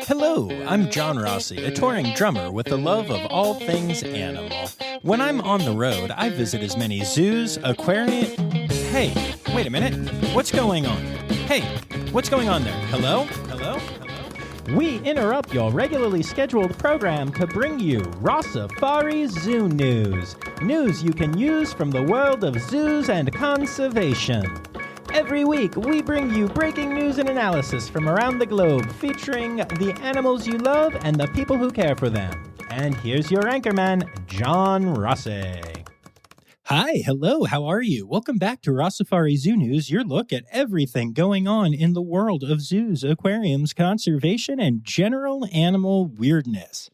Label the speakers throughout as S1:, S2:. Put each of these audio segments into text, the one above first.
S1: Hello, I'm John Rossi, a touring drummer with the love of all things animal. When I'm on the road, I visit as many zoos, aquariums... Hey, wait a minute. What's going on? Hey, what's going on there? Hello? Hello? Hello? We interrupt your regularly scheduled program to bring you Rossifari Zoo news. News you can use from the world of zoos and conservation. Every week, we bring you breaking news and analysis from around the globe, featuring the animals you love and the people who care for them. And here's your anchorman, John Rossi. Hi, hello, how are you? Welcome back to Rossifari Zoo News, your look at everything going on in the world of zoos, aquariums, conservation, and general animal weirdness.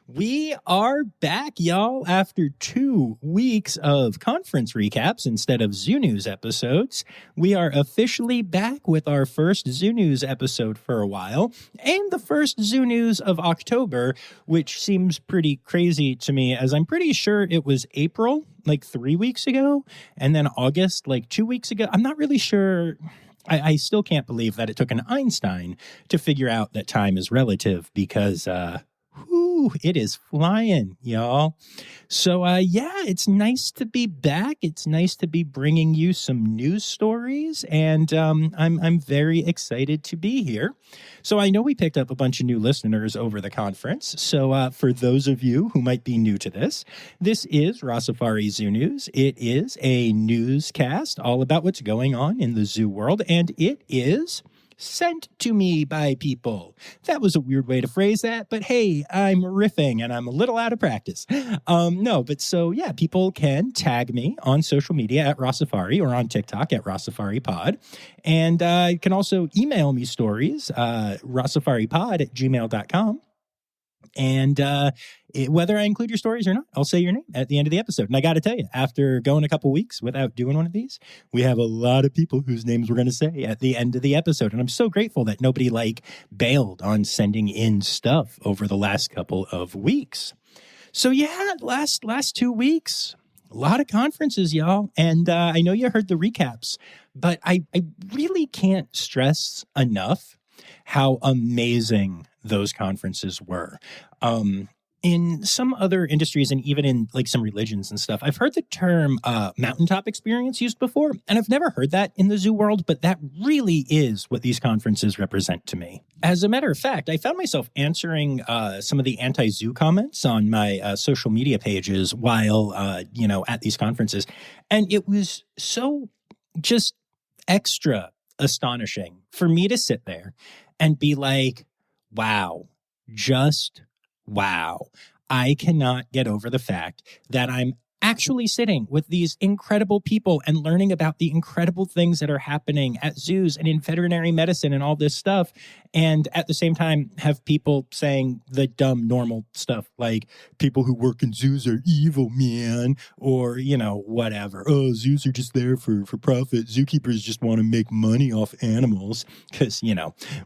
S1: We are back, y'all, after 2 weeks of conference recaps instead of Zoo News episodes. We are officially back with our first Zoo News episode for a while, and the first Zoo News of October, which seems pretty crazy to me, as I'm pretty sure it was April, like 3 weeks ago, and then August, like 2 weeks ago. I'm not really sure. I still can't believe that it took an Einstein to figure out that time is relative, because, it is flying, y'all. So, it's nice to be back. It's nice to be bringing you some news stories, and I'm very excited to be here. So I know we picked up a bunch of new listeners over the conference. So for those of you who might be new to this is Rossifari Zoo News. It is a newscast all about what's going on in the zoo world, and it is sent to me by people. That was a weird way to phrase that, but hey, I'm riffing and I'm a little out of practice. People can tag me on social media at Rossifari or on TikTok at Rossifari Pod. And you can also email me stories, rossifaripod@gmail.com. And whether I include your stories or not, I'll say your name at the end of the episode. And I got to tell you, after going a couple weeks without doing one of these, we have a lot of people whose names we're going to say at the end of the episode. And I'm so grateful that nobody bailed on sending in stuff over the last couple of weeks. So last 2 weeks, a lot of conferences, y'all. And I know you heard the recaps, but I really can't stress enough how amazing those conferences were. In some other industries and even in some religions and stuff, I've heard the term mountaintop experience used before, and I've never heard that in the zoo world, but that really is what these conferences represent to me. As a matter of fact, I found myself answering some of the anti-zoo comments on my social media pages while, at these conferences, and it was so just extra astonishing for me to sit there and be like, wow, just wow. I cannot get over the fact that I'm actually sitting with these incredible people and learning about the incredible things that are happening at zoos and in veterinary medicine and all this stuff. And at the same time, have people saying the dumb, normal stuff like people who work in zoos are evil, man, or, whatever. Oh, zoos are just there for profit. Zookeepers just want to make money off animals because,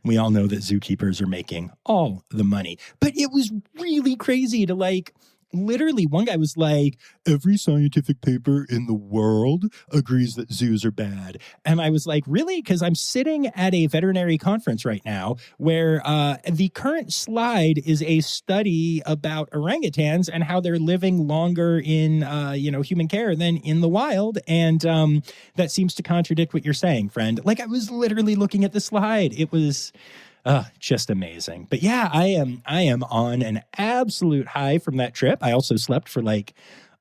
S1: we all know that zookeepers are making all the money. But it was really crazy to literally, one guy was like, every scientific paper in the world agrees that zoos are bad. And I was like, really? Because I'm sitting at a veterinary conference right now where the current slide is a study about orangutans and how they're living longer in, human care than in the wild. And that seems to contradict what you're saying, friend. I was literally looking at the slide. It was just amazing. But yeah, I am on an absolute high from that trip. I also slept for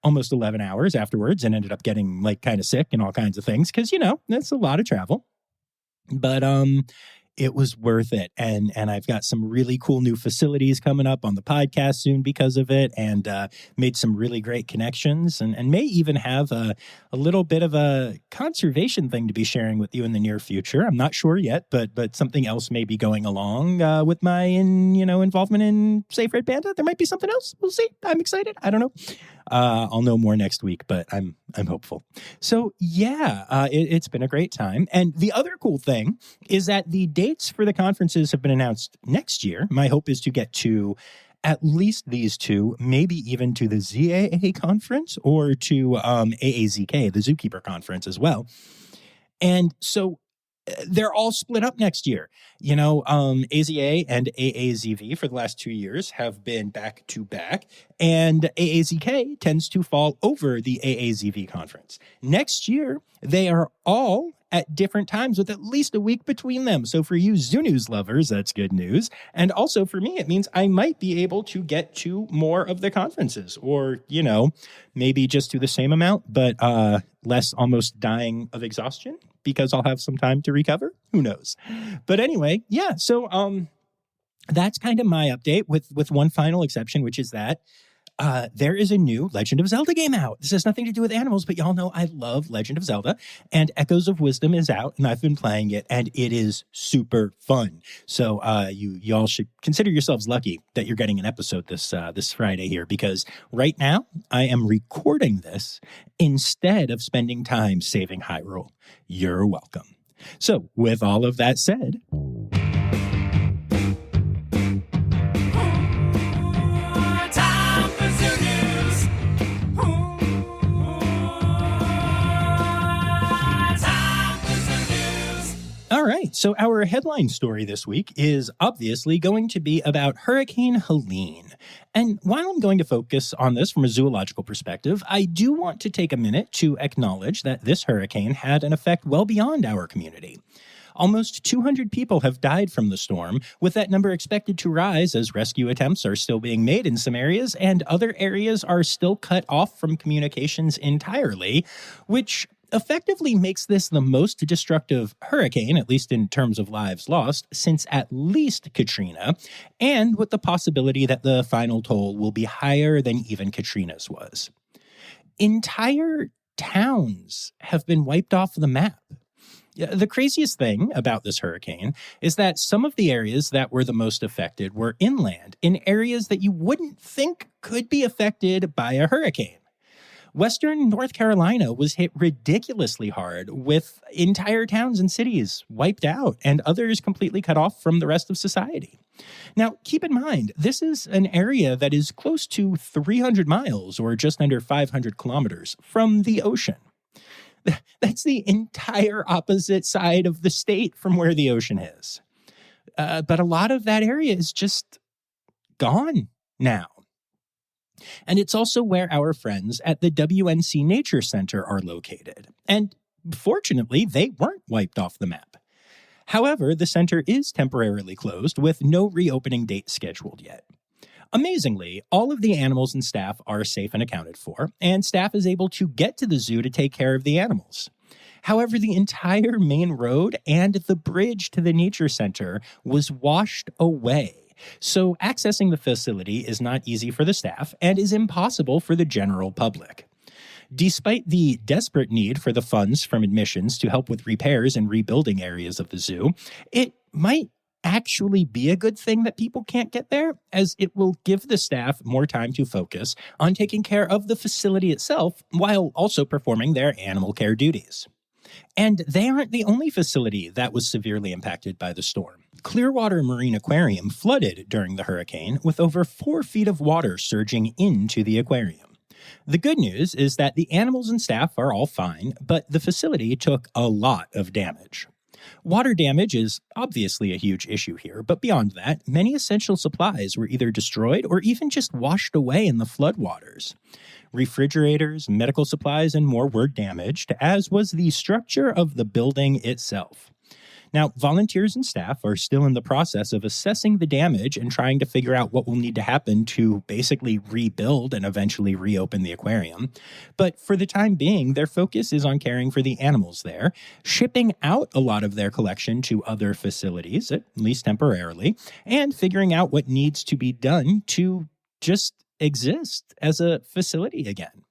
S1: almost 11 hours afterwards and ended up getting kind of sick and all kinds of things because, that's a lot of travel. But it was worth it. And I've got some really cool new facilities coming up on the podcast soon because of it, and made some really great connections and may even have a little bit of a conservation thing to be sharing with you in the near future. I'm not sure yet, but something else may be going along with my involvement in Safe Red Panda. There might be something else. We'll see. I'm excited. I don't know. I'll know more next week, but I'm hopeful. So it's been a great time. And the other cool thing is that the dates for the conferences have been announced next year. My hope is to get to at least these two, maybe even to the ZAA conference or to AAZK, the Zookeeper conference as well. And so they're all split up next year. AZA and AAZV for the last 2 years have been back to back, and AAZK tends to fall over the AAZV conference. Next year, they are all at different times with at least a week between them. So for you Zoo News lovers, that's good news. And also for me, it means I might be able to get to more of the conferences, or, maybe just do the same amount, but less almost dying of exhaustion because I'll have some time to recover. Who knows? But anyway, yeah. So that's kind of my update with one final exception, which is that there is a new Legend of Zelda game out. This has nothing to do with animals, but y'all know I love Legend of Zelda, and Echoes of Wisdom is out, and I've been playing it, and it is super fun. So y'all should consider yourselves lucky that you're getting an episode this Friday here, because right now I am recording this instead of spending time saving Hyrule. You're welcome. So with all of that said, all right, so our headline story this week is obviously going to be about Hurricane Helene. And while I'm going to focus on this from a zoological perspective, I do want to take a minute to acknowledge that this hurricane had an effect well beyond our community. Almost 200 people have died from the storm, with that number expected to rise as rescue attempts are still being made in some areas, and other areas are still cut off from communications entirely, which effectively makes this the most destructive hurricane, at least in terms of lives lost, since at least Katrina, and with the possibility that the final toll will be higher than even Katrina's was. Entire towns have been wiped off the map. The craziest thing about this hurricane is that some of the areas that were the most affected were inland, in areas that you wouldn't think could be affected by a hurricane. Western North Carolina was hit ridiculously hard, with entire towns and cities wiped out and others completely cut off from the rest of society. Now, keep in mind, this is an area that is close to 300 miles, or just under 500 kilometers, from the ocean. That's the entire opposite side of the state from where the ocean is. But a lot of that area is just gone now. And it's also where our friends at the WNC Nature Center are located. And fortunately, they weren't wiped off the map. However, the center is temporarily closed with no reopening date scheduled yet. Amazingly, all of the animals and staff are safe and accounted for, and staff is able to get to the zoo to take care of the animals. However, the entire main road and the bridge to the nature center was washed away. So accessing the facility is not easy for the staff and is impossible for the general public. Despite the desperate need for the funds from admissions to help with repairs and rebuilding areas of the zoo, it might actually be a good thing that people can't get there, as it will give the staff more time to focus on taking care of the facility itself while also performing their animal care duties. And they aren't the only facility that was severely impacted by the storm. Clearwater Marine Aquarium flooded during the hurricane, with over 4 feet of water surging into the aquarium. The good news is that the animals and staff are all fine, but the facility took a lot of damage. Water damage is obviously a huge issue here, but beyond that, many essential supplies were either destroyed or even just washed away in the floodwaters. Refrigerators, medical supplies, and more were damaged, as was the structure of the building itself. Now, volunteers and staff are still in the process of assessing the damage and trying to figure out what will need to happen to basically rebuild and eventually reopen the aquarium. But for the time being, their focus is on caring for the animals there, shipping out a lot of their collection to other facilities, at least temporarily, and figuring out what needs to be done to just exist as a facility again.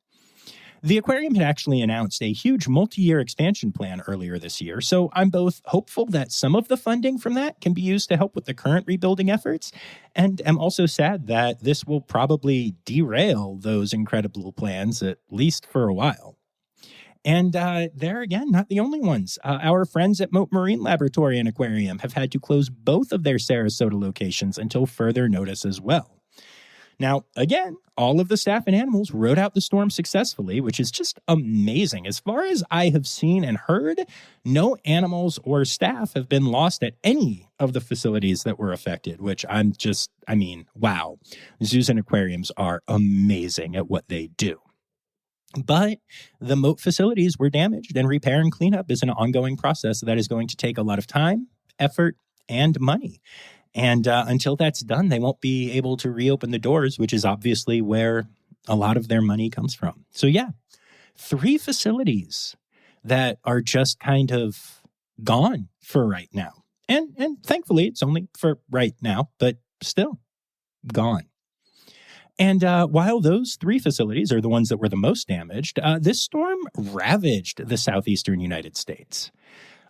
S1: The aquarium had actually announced a huge multi-year expansion plan earlier this year, so I'm both hopeful that some of the funding from that can be used to help with the current rebuilding efforts, and am also sad that this will probably derail those incredible plans, at least for a while. And they're, again, not the only ones. Our friends at Moat Marine Laboratory and Aquarium have had to close both of their Sarasota locations until further notice as well. Now, again, all of the staff and animals rode out the storm successfully, which is just amazing. As far as I have seen and heard, no animals or staff have been lost at any of the facilities that were affected, which wow. Zoos and aquariums are amazing at what they do. But the moat facilities were damaged, and repair and cleanup is an ongoing process that is going to take a lot of time, effort, and money. And until that's done, they won't be able to reopen the doors, which is obviously where a lot of their money comes from. So yeah, 3 facilities that are just kind of gone for right now. And thankfully, it's only for right now, but still gone. And while those 3 facilities are the ones that were the most damaged, this storm ravaged the southeastern United States.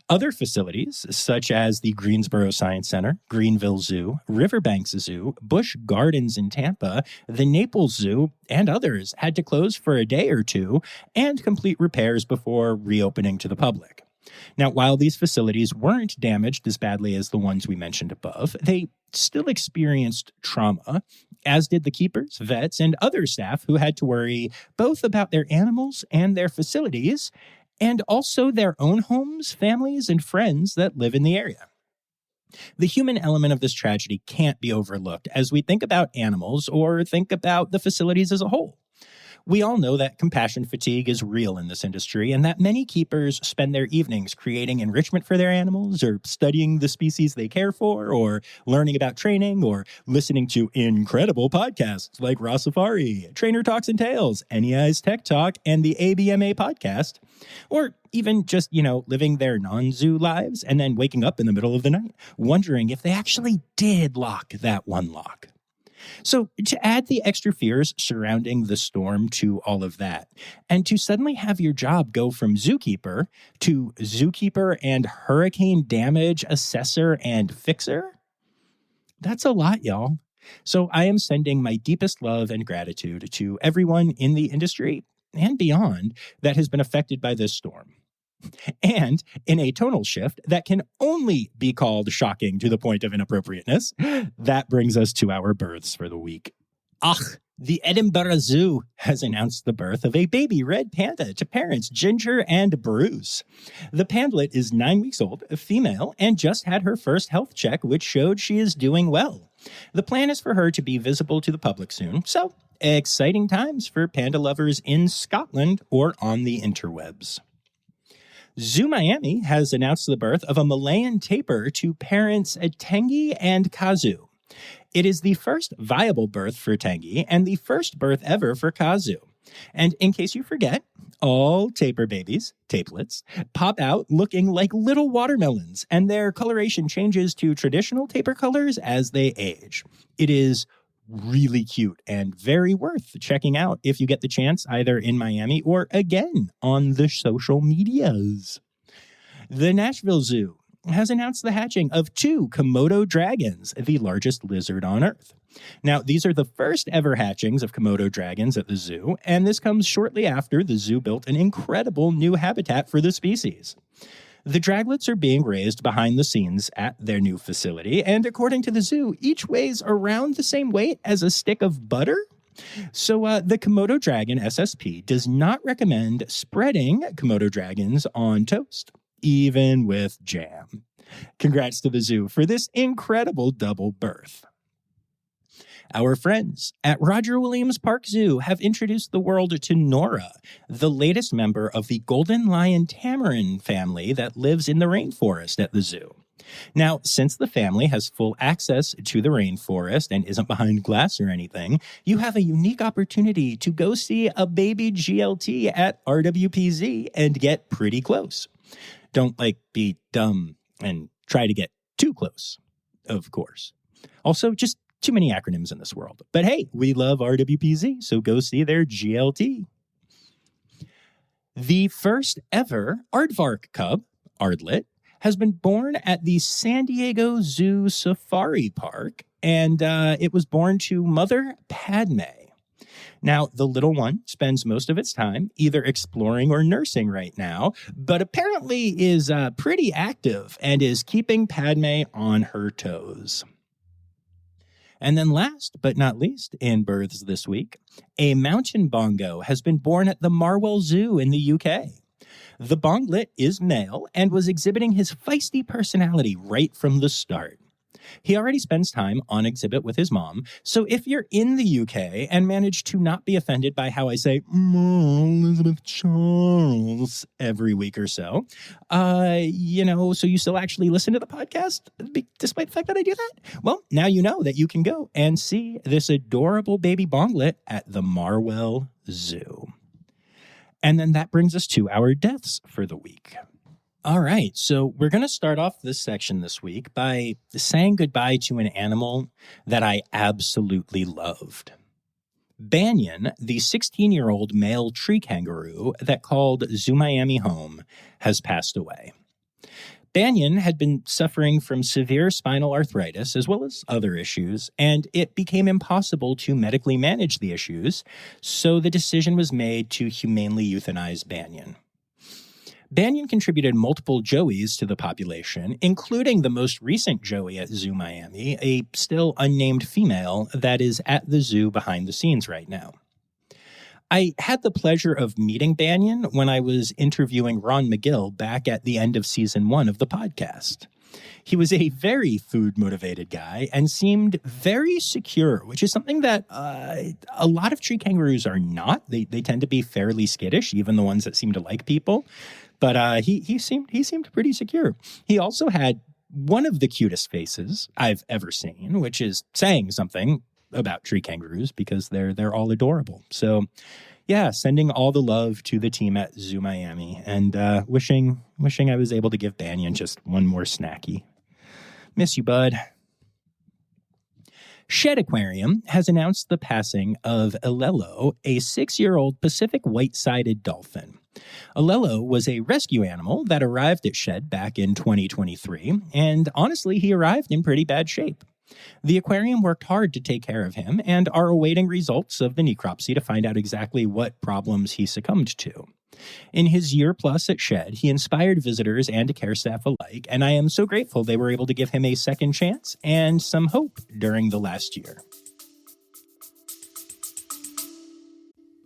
S1: Other facilities, such as the Greensboro Science Center, Greenville Zoo, Riverbanks Zoo, Busch Gardens in Tampa, the Naples Zoo, and others, had to close for a day or two and complete repairs before reopening to the public. Now, while these facilities weren't damaged as badly as the ones we mentioned above, they still experienced trauma, as did the keepers, vets, and other staff who had to worry both about their animals and their facilities, and also their own homes, families, and friends that live in the area. The human element of this tragedy can't be overlooked as we think about animals or think about the facilities as a whole. We all know that compassion fatigue is real in this industry and that many keepers spend their evenings creating enrichment for their animals or studying the species they care for or learning about training or listening to incredible podcasts like Rossifari, Trainer Talks and Tales, NEI's Tech Talk, and the ABMA podcast, or even just, living their non-zoo lives and then waking up in the middle of the night wondering if they actually did lock that one lock. So to add the extra fears surrounding the storm to all of that, and to suddenly have your job go from zookeeper to zookeeper and hurricane damage assessor and fixer, that's a lot, y'all. So I am sending my deepest love and gratitude to everyone in the industry and beyond that has been affected by this storm. And in a tonal shift that can only be called shocking to the point of inappropriateness, that brings us to our births for the week. The Edinburgh Zoo has announced the birth of a baby red panda to parents Ginger and Bruce. The pandlet is 9 weeks old, a female, and just had her first health check, which showed she is doing well. The plan is for her to be visible to the public soon, so exciting times for panda lovers in Scotland or on the interwebs. Zoo Miami has announced the birth of a Malayan tapir to parents Tengi and Kazu. It is the first viable birth for Tengi and the first birth ever for Kazu. And in case you forget, all tapir babies, tapelets, pop out looking like little watermelons, and their coloration changes to traditional tapir colors as they age. It is really cute and very worth checking out if you get the chance, either in Miami or again on the social medias. The Nashville Zoo has announced the hatching of 2 Komodo dragons, the largest lizard on Earth. Now, these are the first ever hatchings of Komodo dragons at the zoo, and this comes shortly after the zoo built an incredible new habitat for the species. The draglets are being raised behind the scenes at their new facility, and according to the zoo, each weighs around the same weight as a stick of butter. So the Komodo Dragon SSP does not recommend spreading Komodo dragons on toast, even with jam. Congrats to the zoo for this incredible double birth. Our friends at Roger Williams Park Zoo have introduced the world to Nora, the latest member of the golden lion tamarin family that lives in the rainforest at the zoo. Now, since the family has full access to the rainforest and isn't behind glass or anything, you have a unique opportunity to go see a baby GLT at RWPZ and get pretty close. Don't, be dumb and try to get too close, of course. Also, just too many acronyms in this world. But hey, we love RWPZ, so go see their GLT. The first ever aardvark cub, Aardlet, has been born at the San Diego Zoo Safari Park, and it was born to mother Padme. Now, the little one spends most of its time either exploring or nursing right now, but apparently is pretty active and is keeping Padme on her toes. And then last but not least, in births this week, a mountain bongo has been born at the Marwell Zoo in the UK. The bonglet is male and was exhibiting his feisty personality right from the start. He already spends time on exhibit with his mom, so if you're in the UK and manage to not be offended by how I say Elizabeth Charles every week or so, so you still actually listen to the podcast despite the fact that I do that? Well, now you know that you can go and see this adorable baby bonglet at the Marwell Zoo. And then that brings us to our deaths for the week. All right, so we're going to start off this section this week by saying goodbye to an animal that I absolutely loved. Banyan, the 16-year-old male tree kangaroo that called Zoo Miami home, has passed away. Banyan had been suffering from severe spinal arthritis as well as other issues, and it became impossible to medically manage the issues, so the decision was made to humanely euthanize Banyan. Banyan contributed multiple joeys to the population, including the most recent joey at Zoo Miami, a still unnamed female that is at the zoo behind the scenes right now. I had the pleasure of meeting Banyan when I was interviewing Ron McGill back at the end of season 1 of the podcast. He was a very food-motivated guy and seemed very secure, which is something that a lot of tree kangaroos are not. They tend to be fairly skittish, even the ones that seem to like people. But he seemed pretty secure. He also had one of the cutest faces I've ever seen, which is saying something about tree kangaroos because they're all adorable. So, yeah, sending all the love to the team at Zoo Miami and wishing I was able to give Banyan just one more snacky. Miss you, bud. Shed Aquarium has announced the passing of Alelo, a 6-year-old Pacific white-sided dolphin. Alelo was a rescue animal that arrived at Shed back in 2023, and honestly, he arrived in pretty bad shape. The aquarium worked hard to take care of him and are awaiting results of the necropsy to find out exactly what problems he succumbed to. In his year plus at Shed, he inspired visitors and care staff alike, and I am so grateful they were able to give him a second chance and some hope during the last year.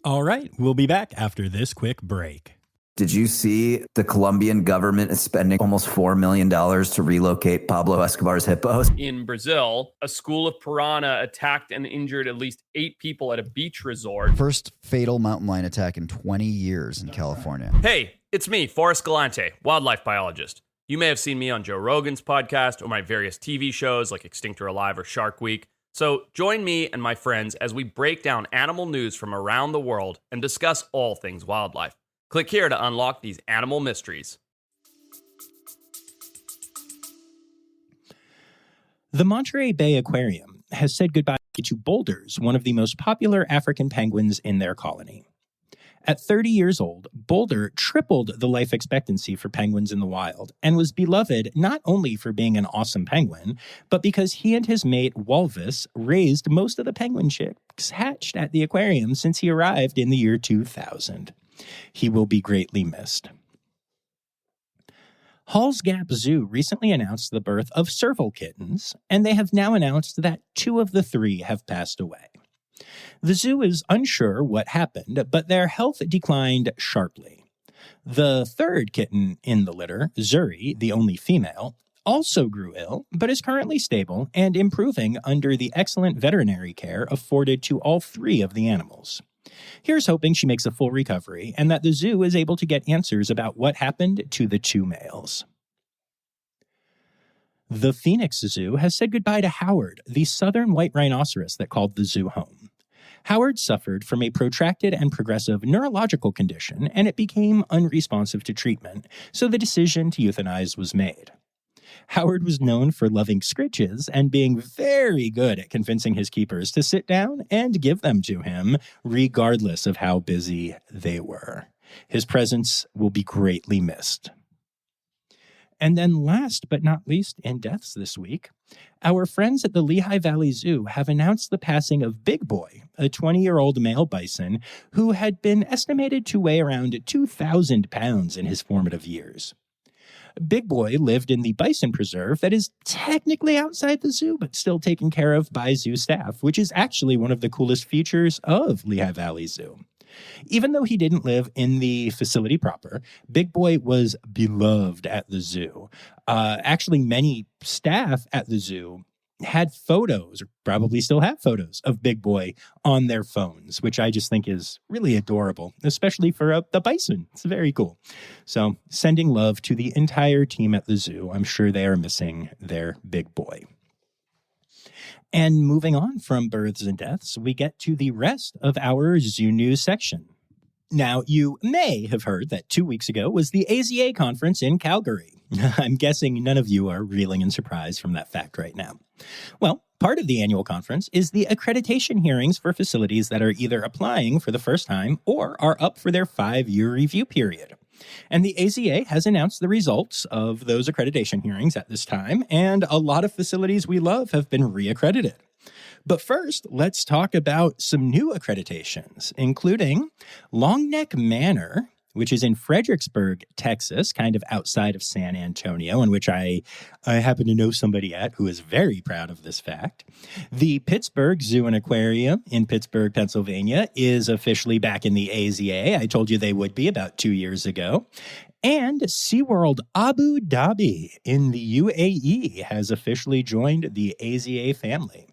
S1: All right, we'll be back after this quick break.
S2: Did you see the Colombian government is spending almost $4 million to relocate Pablo Escobar's hippos?
S3: In Brazil, a school of piranha attacked and injured at least 8 people at a beach resort.
S4: First fatal mountain lion attack in 20 years in California.
S3: Hey, it's me, Forrest Galante, wildlife biologist. You may have seen me on Joe Rogan's podcast or my various TV shows like Extinct or Alive or Shark Week. So join me and my friends as we break down animal news from around the world and discuss all things wildlife. Click here to unlock these animal mysteries.
S1: The Monterey Bay Aquarium has said goodbye to Boulders, one of the most popular African penguins in their colony. At 30 years old, Boulder tripled the life expectancy for penguins in the wild and was beloved not only for being an awesome penguin, but because he and his mate, Walvis, raised most of the penguin chicks hatched at the aquarium since he arrived in the year 2000. He will be greatly missed. Hall's Gap Zoo recently announced the birth of serval kittens, and they have now announced that 2 of the 3 have passed away. The zoo is unsure what happened, but their health declined sharply. The 3rd kitten in the litter, Zuri, the only female, also grew ill, but is currently stable and improving under the excellent veterinary care afforded to all 3 of the animals. Here's hoping she makes a full recovery and that the zoo is able to get answers about what happened to the 2 males. The Phoenix Zoo has said goodbye to Howard, the southern white rhinoceros that called the zoo home. Howard suffered from a protracted and progressive neurological condition, and it became unresponsive to treatment, so the decision to euthanize was made. Howard was known for loving scritches and being very good at convincing his keepers to sit down and give them to him, regardless of how busy they were. His presence will be greatly missed. And then last but not least in deaths this week, our friends at the Lehigh Valley Zoo have announced the passing of Big Boy, a 20-year-old male bison who had been estimated to weigh around 2,000 pounds in his formative years. Big Boy lived in the bison preserve that is technically outside the zoo, but still taken care of by zoo staff, which is actually one of the coolest features of Lehigh Valley Zoo. Even though he didn't live in the facility proper, Big Boy was beloved at the zoo. Actually, many staff at the zoo had photos, or probably still have photos, of Big Boy on their phones, which I just think is really adorable, especially for the bison. It's very cool. So sending love to the entire team at the zoo. I'm sure they are missing their Big Boy. And moving on from births and deaths, we get to the rest of our zoo news section. Now, you may have heard that 2 weeks ago was the AZA conference in Calgary. I'm guessing none of you are reeling in surprise from that fact right now. Well, part of the annual conference is the accreditation hearings for facilities that are either applying for the first time or are up for their 5-year review period. And the AZA has announced the results of those accreditation hearings at this time, and a lot of facilities we love have been reaccredited. But first, let's talk about some new accreditations, including Longneck Manor, which is in Fredericksburg, Texas, kind of outside of San Antonio, and which I happen to know somebody at who is very proud of this fact. The Pittsburgh Zoo and Aquarium in Pittsburgh, Pennsylvania, is officially back in the AZA. I told you they would be about 2 years ago. And SeaWorld Abu Dhabi in the UAE has officially joined the AZA family.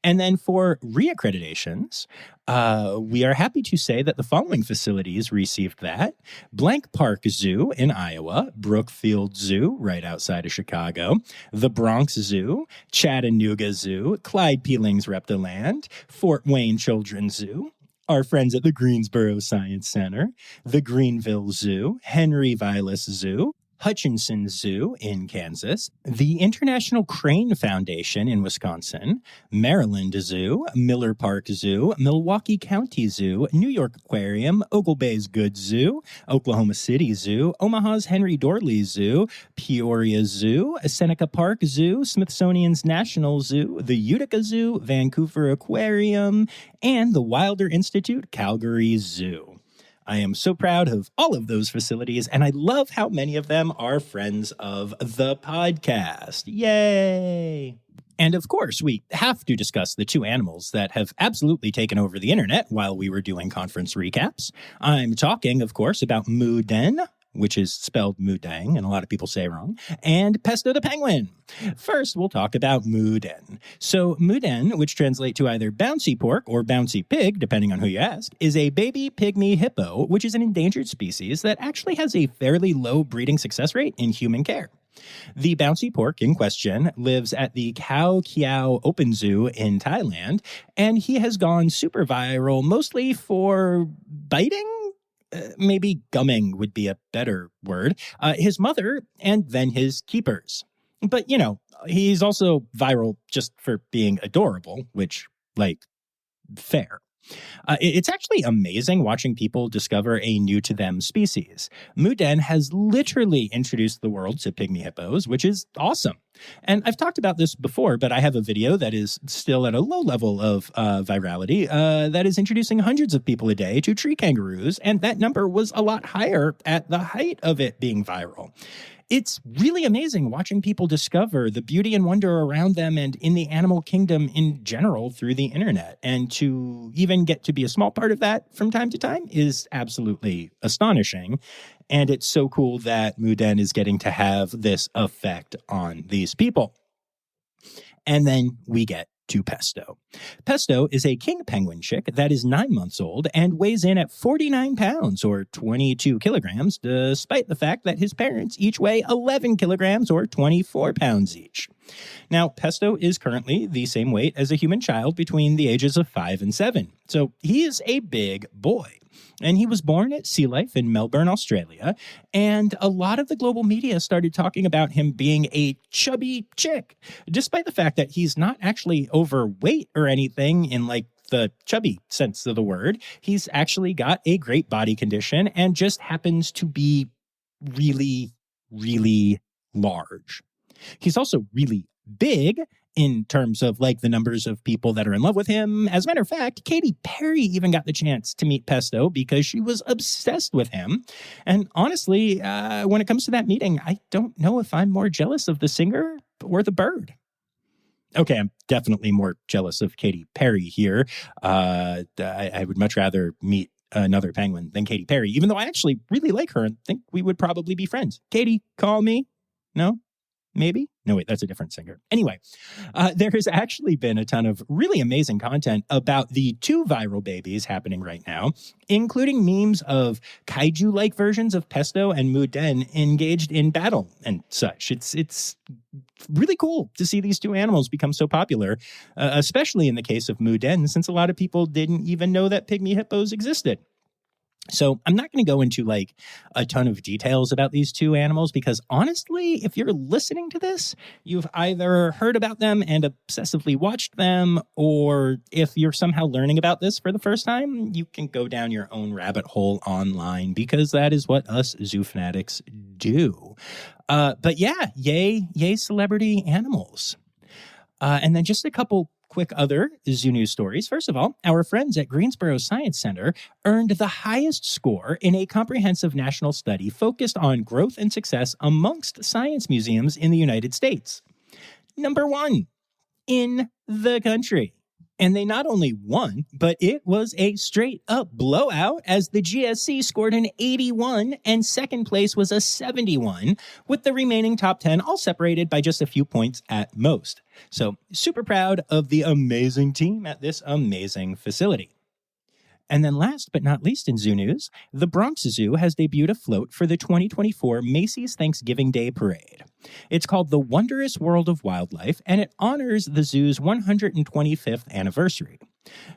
S1: And then for reaccreditations, we are happy to say that the following facilities received that: Blank Park Zoo in Iowa, Brookfield Zoo right outside of Chicago, the Bronx Zoo, Chattanooga Zoo, Clyde Peelings Reptiland, Fort Wayne Children's Zoo, our friends at the Greensboro Science Center, the Greenville Zoo, Henry Vilas Zoo, Hutchinson Zoo in Kansas, the International Crane Foundation in Wisconsin, Maryland Zoo, Miller Park Zoo, Milwaukee County Zoo, New York Aquarium, Ogle Bay's Good Zoo, Oklahoma City Zoo, Omaha's Henry Dorley Zoo, Peoria Zoo, Seneca Park Zoo, Smithsonian's National Zoo, the Utica Zoo, Vancouver Aquarium, and the Wilder Institute Calgary Zoo. I am so proud of all of those facilities, and I love how many of them are friends of the podcast. Yay! And of course, we have to discuss the two animals that have absolutely taken over the internet while we were doing conference recaps. I'm talking, of course, about Muden, which is spelled Mudang, and a lot of people say wrong, and Pesto the penguin. First, we'll talk about Muden. So Muden, which translate to either bouncy pork or bouncy pig, depending on who you ask, is a baby pygmy hippo, which is an endangered species that actually has a fairly low breeding success rate in human care. The bouncy pork in question lives at the Khao Kiao Open Zoo in Thailand, and he has gone super viral mostly for biting? Maybe gumming would be a better word, his mother, and then his keepers. But, you know, he's also viral just for being adorable, which, fair. It's actually amazing watching people discover a new-to-them species. Muden has literally introduced the world to pygmy hippos, which is awesome. And I've talked about this before, but I have a video that is still at a low level of virality that is introducing hundreds of people a day to tree kangaroos, and that number was a lot higher at the height of it being viral. It's really amazing watching people discover the beauty and wonder around them and in the animal kingdom in general through the internet. And to even get to be a small part of that from time to time is absolutely astonishing. And it's so cool that Muden is getting to have this effect on these people. And then we get to Pesto. Pesto is a king penguin chick that is 9 months old and weighs in at 49 pounds or 22 kilograms, despite the fact that his parents each weigh 11 kilograms or 24 pounds each. Now, Pesto is currently the same weight as a human child between the ages of 5 and 7. So he is a big boy. And he was born at Sea Life in Melbourne, Australia. And a lot of the global media started talking about him being a chubby chick, despite the fact that he's not actually overweight or anything in the chubby sense of the word. He's actually got a great body condition and just happens to be really, really large. He's also really big in terms of like the numbers of people that are in love with him. As a matter of fact, Katy Perry even got the chance to meet Pesto because she was obsessed with him. And honestly, when it comes to that meeting, I don't know if I'm more jealous of the singer or the bird. Okay, I'm definitely more jealous of Katy Perry here. I would much rather meet another penguin than Katy Perry, even though I actually really like her and think we would probably be friends. Katy, call me. No? Maybe? No, wait, that's a different singer. Anyway, there has actually been a ton of really amazing content about the two viral babies happening right now, including memes of kaiju-like versions of Pesto and Muden engaged in battle and such. It's really cool to see these two animals become so popular, especially in the case of Muden, since a lot of people didn't even know that pygmy hippos existed. So I'm not going to go into like a ton of details about these two animals because honestly, if you're listening to this, you've either heard about them and obsessively watched them, or if you're somehow learning about this for the first time, you can go down your own rabbit hole online because that is what us zoo fanatics do. But yeah, yay celebrity animals. And then just a couple quick other zoo news stories. First of all, our friends at Greensboro Science Center earned the highest score in a comprehensive national study focused on growth and success amongst science museums in the United States. Number 1 in the country. And they not only won, but it was a straight-up blowout as the GSC scored an 81 and second place was a 71, with the remaining top 10 all separated by just a few points at most. So super proud of the amazing team at this amazing facility. And then last but not least in zoo news, the Bronx Zoo has debuted a float for the 2024 Macy's Thanksgiving Day Parade. It's called The Wondrous World of Wildlife, and it honors the zoo's 125th anniversary.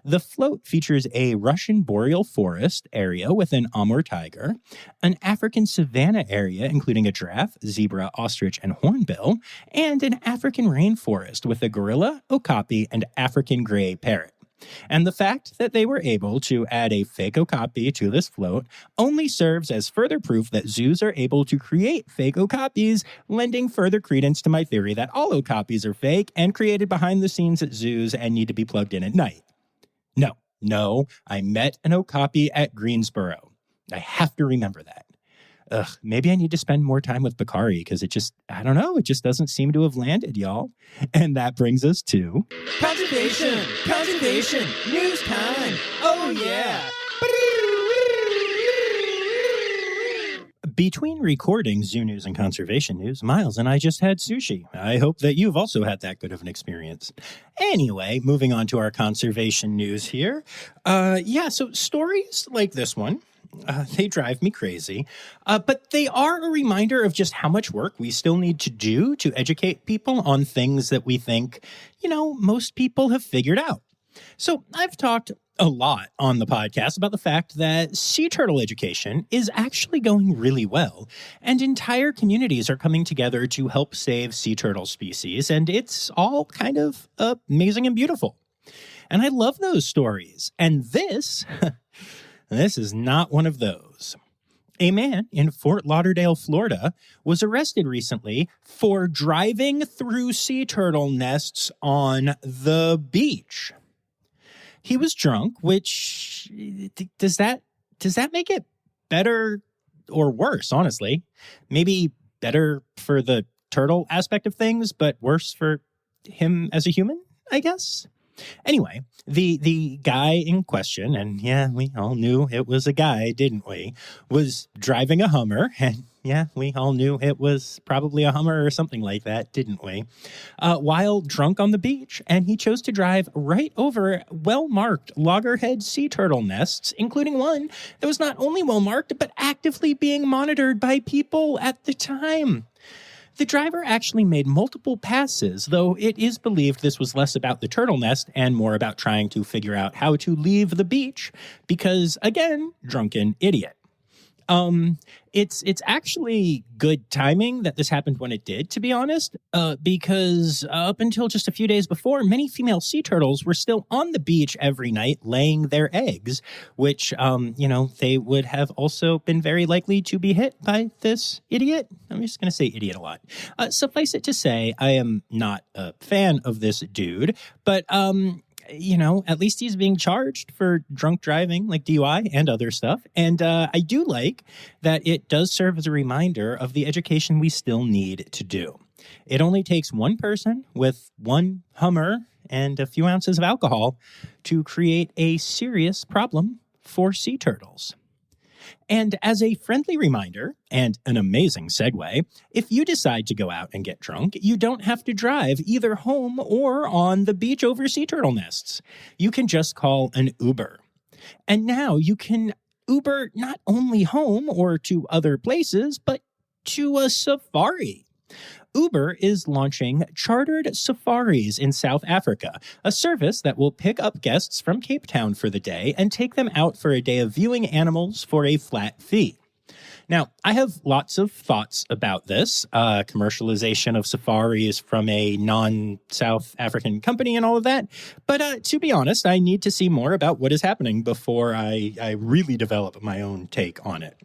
S1: The float features a Russian boreal forest area with an Amur tiger, an African savanna area including a giraffe, zebra, ostrich, and hornbill, and an African rainforest with a gorilla, okapi, and African gray parrot. And the fact that they were able to add a fake okapi to this float only serves as further proof that zoos are able to create fake okapis, lending further credence to my theory that all okapis are fake and created behind the scenes at zoos and need to be plugged in at night. No, I met an okapi at Greensboro. I have to remember that. Maybe I need to spend more time with Bakari because it just doesn't seem to have landed, y'all. And that brings us to Conservation, News Time. Oh, yeah. Between recording zoo news and conservation news, Miles and I just had sushi. I hope that you've also had that good of an experience. Anyway, moving on to our conservation news here. So stories like this one, they drive me crazy, but they are a reminder of just how much work we still need to do to educate people on things that we think, most people have figured out. So I've talked a lot on the podcast about the fact that sea turtle education is actually going really well, and entire communities are coming together to help save sea turtle species, and it's all kind of amazing and beautiful. And I love those stories, and this is not one of those. A man in Fort Lauderdale, Florida, was arrested recently for driving through sea turtle nests on the beach. He was drunk, which does that make it better or worse, honestly? Maybe better for the turtle aspect of things, but worse for him as a human, I guess? Anyway, the guy in question, and yeah, we all knew it was a guy, didn't we, was driving a Hummer, and yeah, we all knew it was probably a Hummer or something like that, didn't we, while drunk on the beach, and he chose to drive right over well-marked loggerhead sea turtle nests, including one that was not only well-marked, but actively being monitored by people at the time. The driver actually made multiple passes, though it is believed this was less about the turtle nest and more about trying to figure out how to leave the beach because, again, drunken idiot. It's actually good timing that this happened when it did, to be honest, because up until just a few days before, many female sea turtles were still on the beach every night laying their eggs, which, they would have also been very likely to be hit by this idiot. I'm just going to say idiot a lot. Suffice it to say, I am not a fan of this dude, but at least he's being charged for drunk driving, like DUI and other stuff. And I do like that it does serve as a reminder of the education we still need to do. It only takes one person with one Hummer and a few ounces of alcohol to create a serious problem for sea turtles. And as a friendly reminder, and an amazing segue, if you decide to go out and get drunk, you don't have to drive either home or on the beach over sea turtle nests. You can just call an Uber. And now you can Uber not only home or to other places, but to a safari. Uber is launching chartered safaris in South Africa, a service that will pick up guests from Cape Town for the day and take them out for a day of viewing animals for a flat fee. Now, I have lots of thoughts about this, commercialization of safaris from a non-South African company and all of that. But to be honest, I need to see more about what is happening before I really develop my own take on it.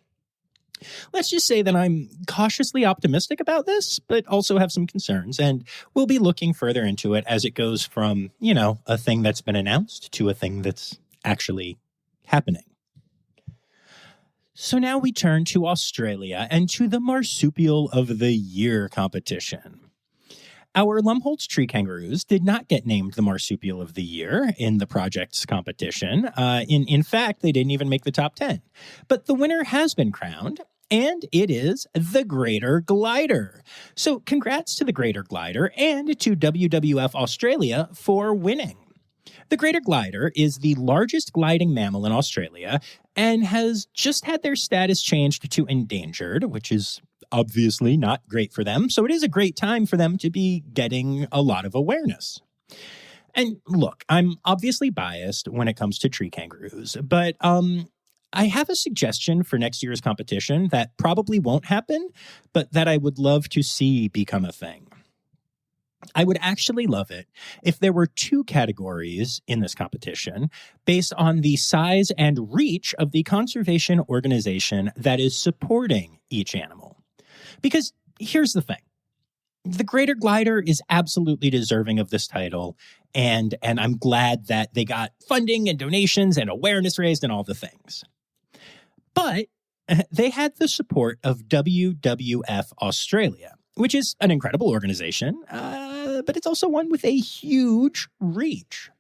S1: Let's just say that I'm cautiously optimistic about this, but also have some concerns, and we'll be looking further into it as it goes from, a thing that's been announced to a thing that's actually happening. So now we turn to Australia and to the Marsupial of the Year competition. Our Lumholtz tree kangaroos did not get named the Marsupial of the Year in the project's competition. In fact, they didn't even make the top 10. But the winner has been crowned, and it is the Greater Glider. So congrats to the Greater Glider and to WWF Australia for winning. The Greater Glider is the largest gliding mammal in Australia and has just had their status changed to endangered, which is obviously not great for them. So it is a great time for them to be getting a lot of awareness. And look, I'm obviously biased when it comes to tree kangaroos, but I have a suggestion for next year's competition that probably won't happen, but that I would love to see become a thing. I would actually love it if there were 2 categories in this competition based on the size and reach of the conservation organization that is supporting each animal. Because here's the thing. The Greater Glider is absolutely deserving of this title, and I'm glad that they got funding and donations and awareness raised and all the things. But they had the support of WWF Australia, which is an incredible organization, but it's also one with a huge reach.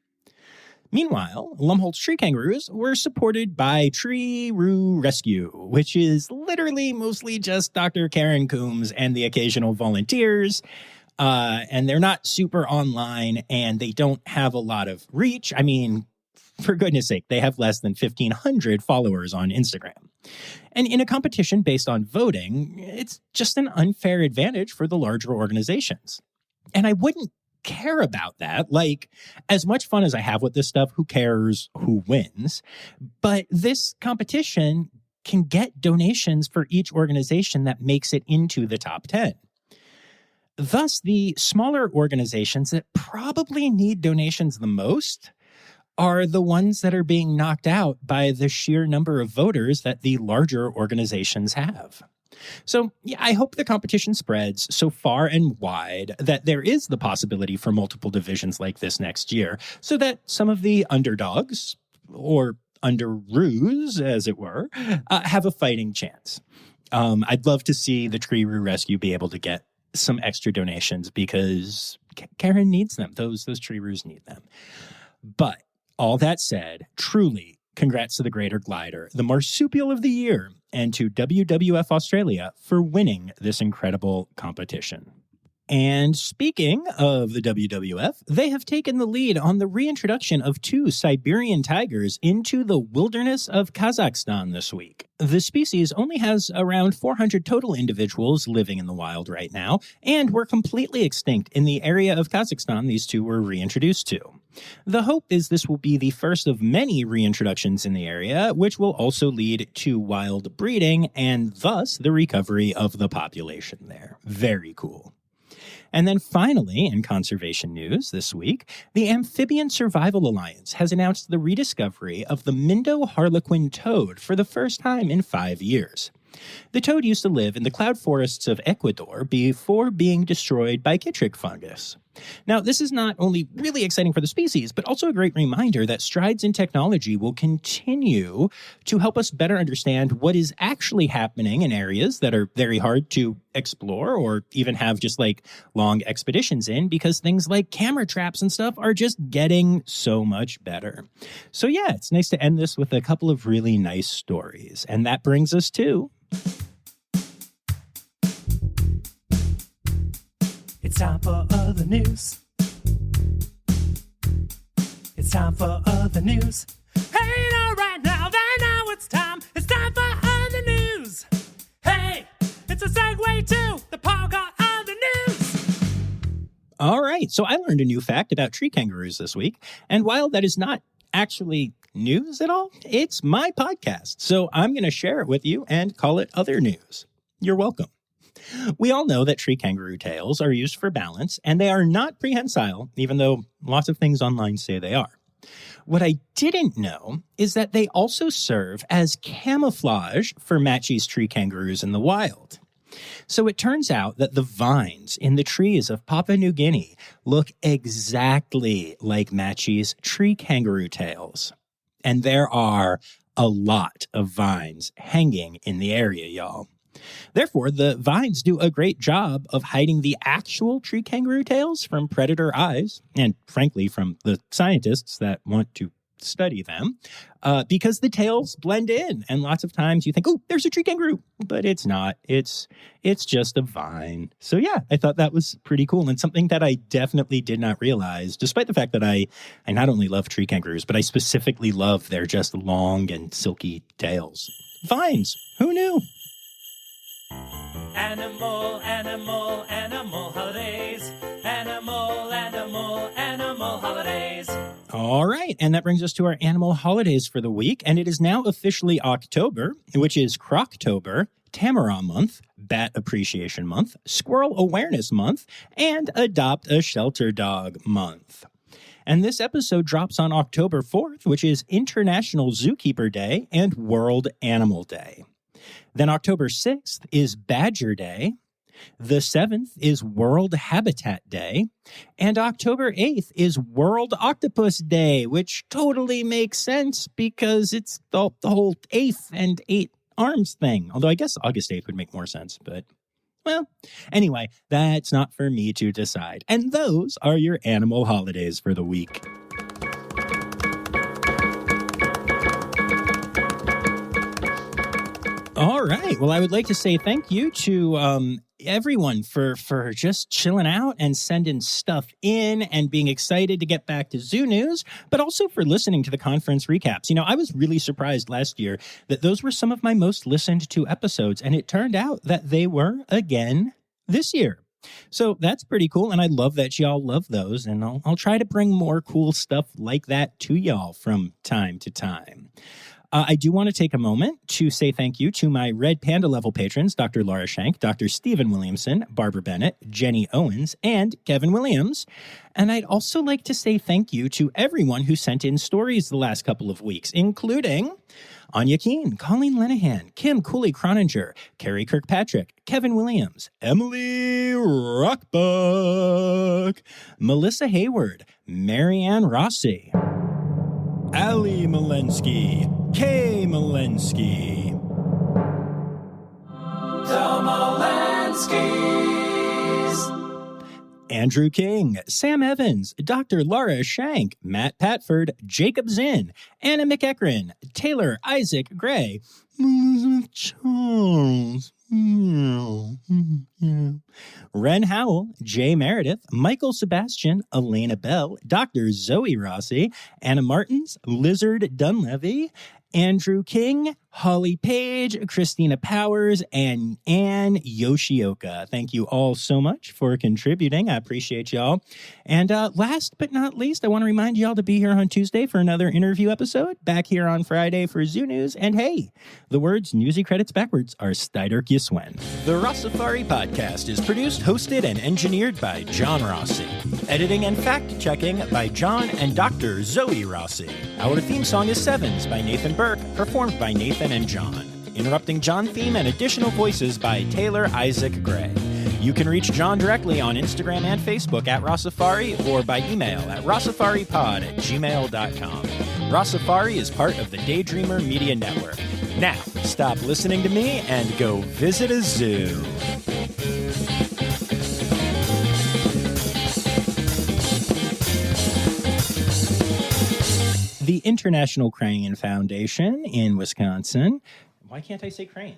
S1: Meanwhile, Lumholtz tree kangaroos were supported by Tree-roo Rescue, which is literally mostly just Dr. Karen Coombs and the occasional volunteers. And they're not super online, and they don't have a lot of reach. I mean, for goodness sake, they have less than 1,500 followers on Instagram. And in a competition based on voting, it's just an unfair advantage for the larger organizations. And I wouldn't care about that. Like, as much fun as I have with this stuff, who cares who wins? But this competition can get donations for each organization that makes it into the top 10. Thus, the smaller organizations that probably need donations the most are the ones that are being knocked out by the sheer number of voters that the larger organizations have. So yeah, I hope the competition spreads so far and wide that there is the possibility for multiple divisions like this next year, so that some of the underdogs, or underoos, as it were, have a fighting chance. I'd love to see the Tree-roo Rescue be able to get some extra donations because Karen needs them. Those Tree-roos need them. But all that said, truly, congrats to the Greater Glider, the Marsupial of the Year, and to WWF Australia for winning this incredible competition. And speaking of the WWF, they have taken the lead on the reintroduction of 2 Siberian tigers into the wilderness of Kazakhstan this week. The species only has around 400 total individuals living in the wild right now, and were completely extinct in the area of Kazakhstan these 2 were reintroduced to. The hope is this will be the first of many reintroductions in the area, which will also lead to wild breeding and thus the recovery of the population there. Very cool. And then finally, in conservation news this week, the Amphibian Survival Alliance has announced the rediscovery of the Mindo harlequin toad for the first time in 5 years. The toad used to live in the cloud forests of Ecuador before being destroyed by chytrid fungus. Now, this is not only really exciting for the species, but also a great reminder that strides in technology will continue to help us better understand what is actually happening in areas that are very hard to explore or even have just like long expeditions in, because things like camera traps and stuff are just getting so much better. So yeah, it's nice to end this with a couple of really nice stories. And that brings us to...
S5: It's time for other news. It's time for other news. Hey, now, right now, it's time. It's time for other news. Hey, it's a segue to the part called other news.
S1: All right, so I learned a new fact about tree kangaroos this week. And while that is not actually news at all, it's my podcast. So I'm going to share it with you and call it other news. You're welcome. We all know that tree kangaroo tails are used for balance, and they are not prehensile, even though lots of things online say they are. What I didn't know is that they also serve as camouflage for Matschie's tree kangaroos in the wild. So it turns out that the vines in the trees of Papua New Guinea look exactly like Matschie's tree kangaroo tails. And there are a lot of vines hanging in the area, y'all. Therefore, the vines do a great job of hiding the actual tree kangaroo tails from predator eyes, and frankly, from the scientists that want to study them, because the tails blend in. And lots of times you think, oh, there's a tree kangaroo, but it's not. It's just a vine. So yeah, I thought that was pretty cool and something that I definitely did not realize, despite the fact that I not only love tree kangaroos, but I specifically love their just long and silky tails. Vines, who knew?
S5: Animal, animal, animal holidays. Animal, animal, animal holidays.
S1: All right, and that brings us to our animal holidays for the week, and it is now officially October, which is Croctober, Tamara Month, Bat Appreciation Month, Squirrel Awareness Month, and Adopt a Shelter Dog Month. And this episode drops on October 4th, which is International Zookeeper Day and World Animal Day. Then October 6th is Badger Day. The 7th is World Habitat Day. And October 8th is World Octopus Day, which totally makes sense because it's the whole 8th and 8 arms thing. Although I guess August 8th would make more sense, but well, anyway, that's not for me to decide. And those are your animal holidays for the week. All right. Well, I would like to say thank you to everyone for just chilling out and sending stuff in and being excited to get back to zoo news, but also for listening to the conference recaps. You know, I was really surprised last year that those were some of my most listened to episodes, and it turned out that they were again this year. So that's pretty cool, and I love that y'all love those, and I'll try to bring more cool stuff like that to y'all from time to time. I do want to take a moment to say thank you to my Red Panda level patrons, Dr. Laura Shank, Dr. Stephen Williamson, Barbara Bennett, Jenny Owens, and Kevin Williams. And I'd also like to say thank you to everyone who sent in stories the last couple of weeks, including Anya Keene, Colleen Lenahan, Kim Cooley-Croninger, Carrie Kirkpatrick, Kevin Williams, Emily Rockbuck, Melissa Hayward, Marianne Rossi, Ali Malensky, Kay Malensky,
S5: The Malenskys.
S1: Andrew King, Sam Evans, Dr. Laura Shank, Matt Patford, Jacob Zinn, Anna McEachran, Taylor Isaac Gray, Elizabeth Charles, Ren Howell, Jay Meredith, Michael Sebastian, Elena Bell, Dr. Zoe Rossi, Anna Martins, Lizard Dunlevy, Andrew King, Holly Page, Christina Powers, and Ann Yoshioka. Thank you all so much for contributing. I appreciate y'all. And last but not least, I want to remind y'all to be here on Tuesday for another interview episode, back here on Friday for Zoo News. And hey, the words Newsy credits backwards are Steiderk Yiswen. The Rossifari podcast is produced, hosted, and engineered by John Rossi. Editing and fact-checking by John and Dr. Zoe Rossi. Our theme song is Sevens by Nathan Burke, performed by Nathan and John. Interrupting John theme and additional voices by Taylor Isaac Gray. You can reach John directly on Instagram and Facebook at Rossifari or by email at rossifaripod@gmail.com. Rossifari is part of the Daydreamer Media Network. Now, stop listening to me and go visit a zoo. The International Crane Foundation in Wisconsin. Why can't I say crane?